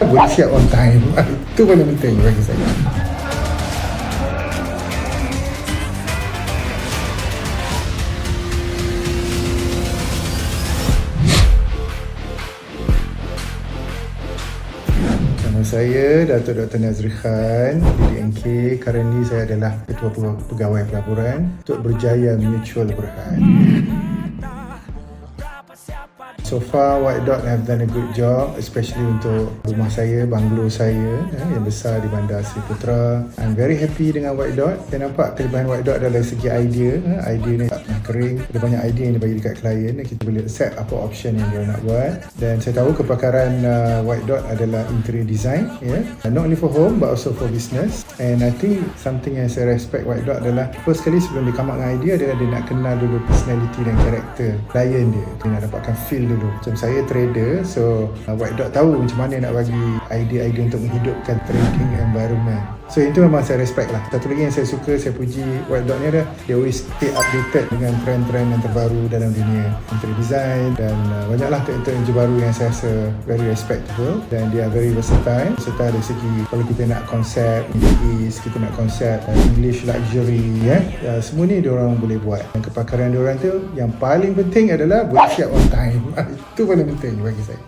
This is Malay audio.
Boleh siap on time. Itu paling penting bagi saya. Nama saya Datuk Dr. Nazri Khan, DDNK. Currently saya adalah Ketua Pegawai Pelaburan untuk Berjaya Mutual Berhad. So far, White Dot have done a good job, especially untuk rumah saya, banglo saya yang besar di Bandar Seri Putra. I'm very happy dengan White Dot. Saya nampak kelebihan White Dot adalah dari segi idea. Idea ni tak pernah kering. Ada banyak idea yang dibagi dekat klien. Kita boleh accept apa option yang dia nak buat. Dan saya tahu kepakaran White Dot adalah interior design. Not only for home but also for business. And I think something yang saya respect White Dot adalah first kali sebelum dia come up dengan idea, dia nak kenal dulu personality dan karakter klien dia. Dia nak dapatkan feel dulu. Macam saya trader, so White Dot tahu macam mana nak bagi idea-idea untuk menghidupkan trading environment. So itu memang saya respect lah. Satu lagi yang saya suka, saya puji White Dot ni adalah dia always stay updated dengan trend-trend yang terbaru dalam dunia interior design, dan banyaklah teknologi baru yang saya rasa very respectable, dan dia very versatile. Versatile dari segi kalau kita nak konsep Middle East, kita nak konsep English luxury, semua ni diorang boleh buat. Dan kepakaran diorang tu yang paling penting adalah boleh siap on time. Itu paling penting bagi saya.